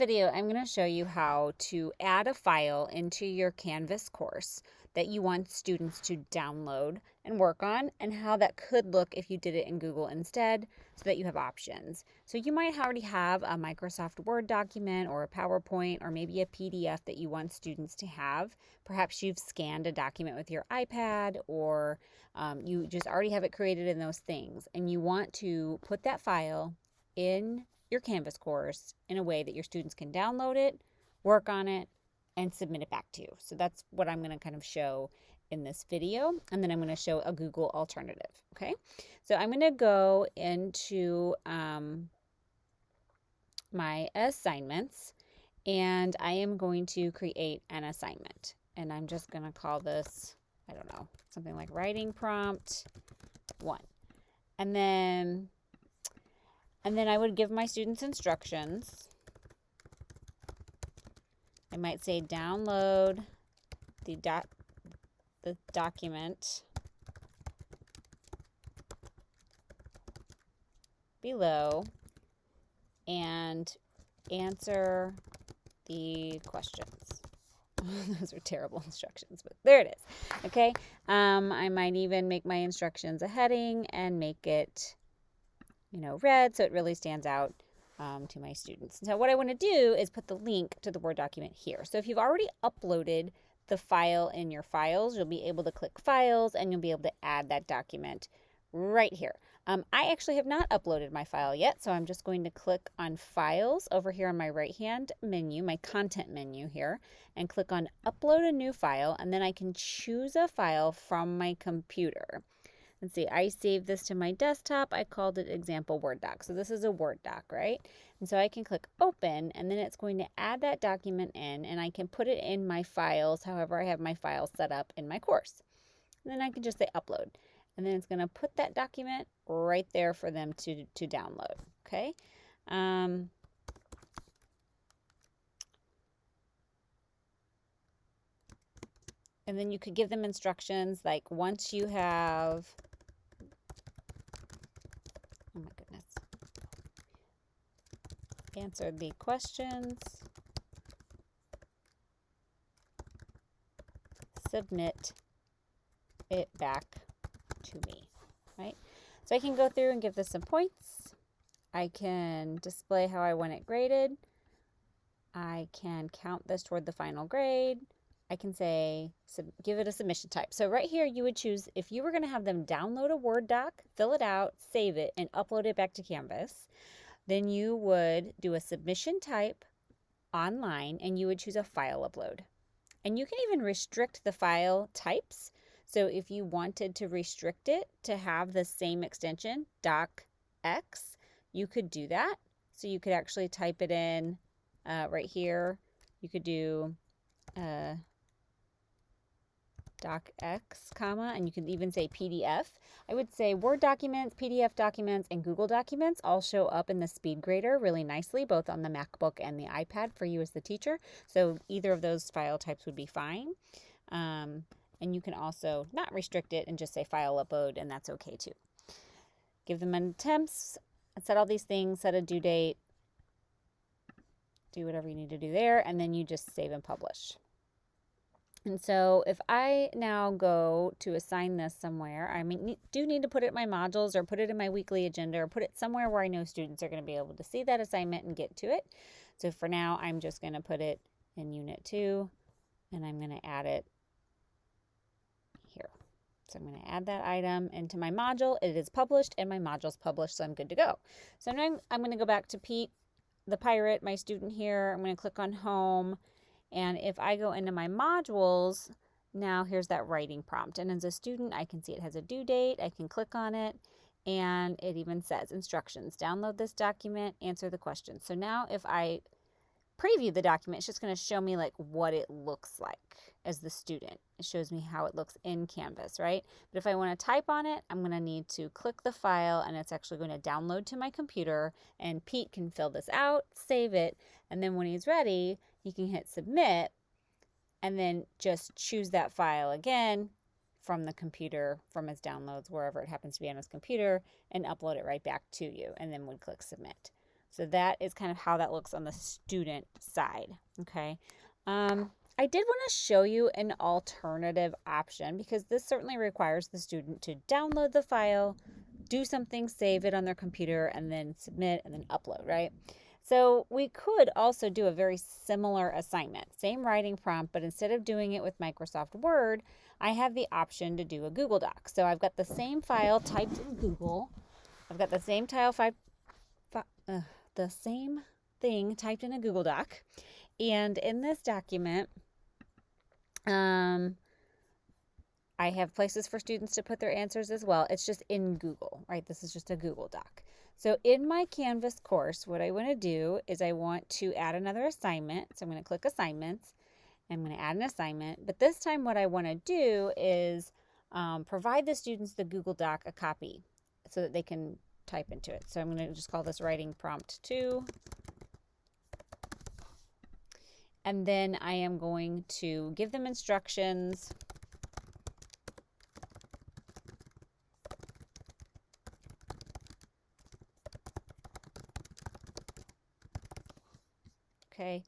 video, I'm going to show you how to add a file into your Canvas course that you want students to download and work on, and how that could look if you did it in Google instead, so that you have options. So you might already have a Microsoft Word document or a PowerPoint or maybe a PDF that you want students to have. Perhaps you've scanned a document with your iPad, or you just already have it created in those things, and you want to put that file in your Canvas course in a way that your students can download it, work on it, and submit it back to you. So that's what I'm going to kind of show in this video, and then I'm going to show a Google alternative. Okay, so I'm going to go into my assignments, and I am going to create an assignment, and I'm just going to call this, I don't know, something like writing prompt 1. And then I would give my students instructions. I might say download the document below and answer the questions. Those are terrible instructions, but there it is. Okay, I might even make my instructions a heading and make it, red, so it really stands out to my students. So what I want to do is put the link to the Word document here. So if you've already uploaded the file in your files, you'll be able to click Files, and you'll be able to add that document right here. I actually have not uploaded my file yet, so I'm just going to click on Files over here on my right-hand menu, my Content menu here, and click on Upload a New File, and then I can choose a file from my computer. Let's see, I saved this to my desktop. I called it Example Word Doc. So this is a Word doc, right? And so I can click Open, and then it's going to add that document in, and I can put it in my files, however I have my files set up in my course. And then I can just say Upload. And then it's going to put that document right there for them to download, okay? And then you could give them instructions like, once you have, oh my goodness, answered the questions, submit it back to me, right? So I can go through and give this some points. I can display how I want it graded. I can count this toward the final grade. I can say, give it a submission type. So right here, you would choose, if you were going to have them download a Word doc, fill it out, save it, and upload it back to Canvas, then you would do a submission type online, and you would choose a file upload. And you can even restrict the file types. So if you wanted to restrict it to have the same extension, docx, you could do that. So you could actually type it in right here. You could do docx, comma, and you can even say PDF. I would say Word documents, PDF documents, and Google documents all show up in the speed grader really nicely, both on the MacBook and the iPad for you as the teacher. So either of those file types would be fine. And you can also not restrict it and just say file upload, and that's okay too. Give them attempts, set all these things, set a due date, do whatever you need to do there, and then you just save and publish. And so if I now go to assign this somewhere, I do need to put it in my modules or put it in my weekly agenda or put it somewhere where I know students are going to be able to see that assignment and get to it. So for now, I'm just going to put it in Unit 2, and I'm going to add it here. So I'm going to add that item into my module. It is published, and my module's published, so I'm good to go. So now I'm going to go back to Pete, the pirate, my student here. I'm going to click on Home. And if I go into my modules, now here's that writing prompt. And as a student, I can see it has a due date. I can click on it, and it even says instructions. Download this document, answer the questions. So now if I preview the document, it's just going to show me like what it looks like as the student. It shows me how it looks in Canvas, right? But if I want to type on it, I'm going to need to click the file, and it's actually going to download to my computer, and Pete can fill this out, save it, and then when he's ready, he can hit submit, and then just choose that file again from the computer, from his downloads, wherever it happens to be on his computer, and upload it right back to you, and then we'd click submit. So that is kind of how that looks on the student side, okay? I did want to show you an alternative option because this certainly requires the student to download the file, do something, save it on their computer, and then submit and then upload, right? So we could also do a very similar assignment, same writing prompt, but instead of doing it with Microsoft Word, I have the option to do a Google Doc. So I've got the same file typed in Google. I've got the same the same thing typed in a Google Doc. And in this document, I have places for students to put their answers as well. It's just in Google, right? This is just a Google Doc. So in my Canvas course, what I want to do is I want to add another assignment. So I'm going to click Assignments. I'm going to add an assignment. But this time what I want to do is provide the students the Google Doc a copy so that they can type into it. So I'm going to just call this Writing Prompt 2. And then I am going to give them instructions. Okay.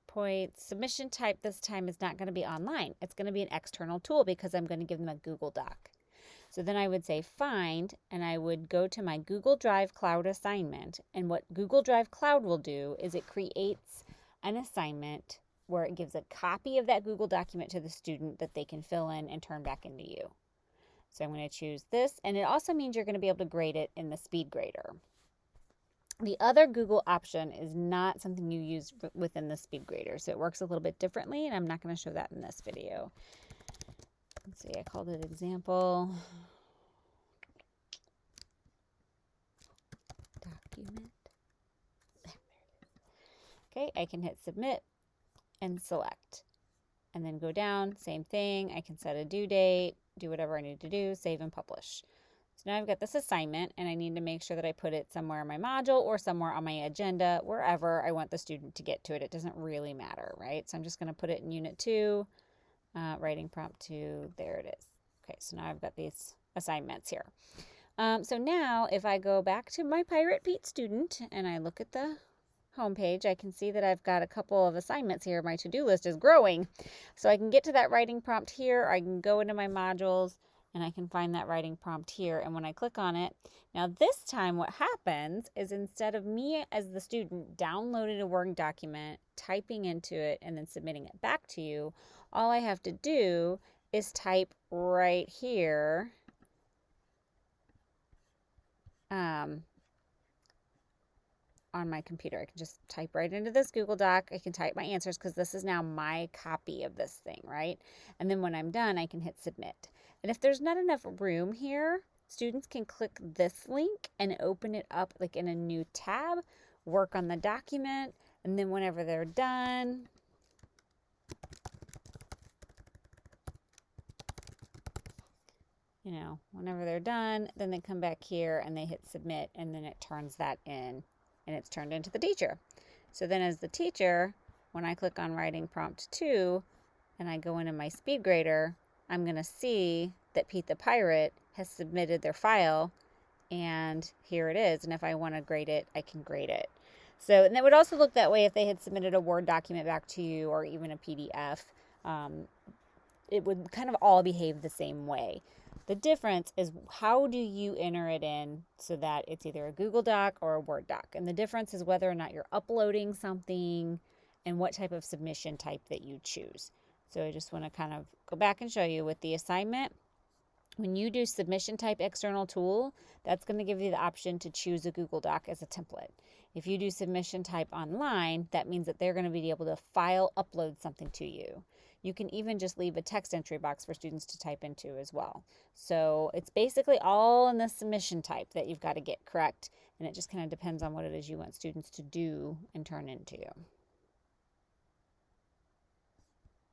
Point submission type this time is not going to be online. It's going to be an external tool because I'm going to give them a Google Doc. So then I would say find, and I would go to my Google Drive Cloud assignment. And what Google Drive Cloud will do is it creates an assignment where it gives a copy of that Google document to the student that they can fill in and turn back into you. So I'm going to choose this, and it also means you're going to be able to grade it in the speed grader. The other Google option is not something you use within the speed grader, so it works a little bit differently, and I'm not going to show that in this video. Let's see, I called it example document. Okay, I can hit submit and select, and then go down, same thing. I can set a due date, do whatever I need to do, save and publish. So now I've got this assignment, and I need to make sure that I put it somewhere in my module or somewhere on my agenda, wherever I want the student to get to it. It doesn't really matter, right? So I'm just going to put it in Unit 2, Writing Prompt 2. There it is. Okay, so now I've got these assignments here. So now if I go back to my Pirate Pete student and I look at the homepage, I can see that I've got a couple of assignments here. My to-do list is growing. So I can get to that writing prompt here. I can go into my modules, and I can find that writing prompt here. And when I click on it, now this time what happens is instead of me as the student downloading a Word document, typing into it, and then submitting it back to you, all I have to do is type right here on my computer. I can just type right into this Google Doc. I can type my answers because this is now my copy of this thing, right? And then when I'm done, I can hit submit. And if there's not enough room here, students can click this link and open it up like in a new tab, work on the document, and then whenever they're done, whenever they're done, then they come back here and they hit submit, and then it turns that in, and it's turned into the teacher. So then as the teacher, when I click on Writing Prompt 2 and I go into my speed grader, I'm going to see that Pete the Pirate has submitted their file, and here it is. And if I want to grade it, I can grade it. So, and it would also look that way if they had submitted a Word document back to you or even a PDF. It would kind of all behave the same way. The difference is how do you enter it in so that it's either a Google Doc or a Word doc. And the difference is whether or not you're uploading something and what type of submission type that you choose. So I just want to kind of go back and show you with the assignment. When you do submission type external tool, that's going to give you the option to choose a Google Doc as a template. If you do submission type online, that means that they're going to be able to file upload something to you. You can even just leave a text entry box for students to type into as well. So it's basically all in the submission type that you've got to get correct, and it just kind of depends on what it is you want students to do and turn into you.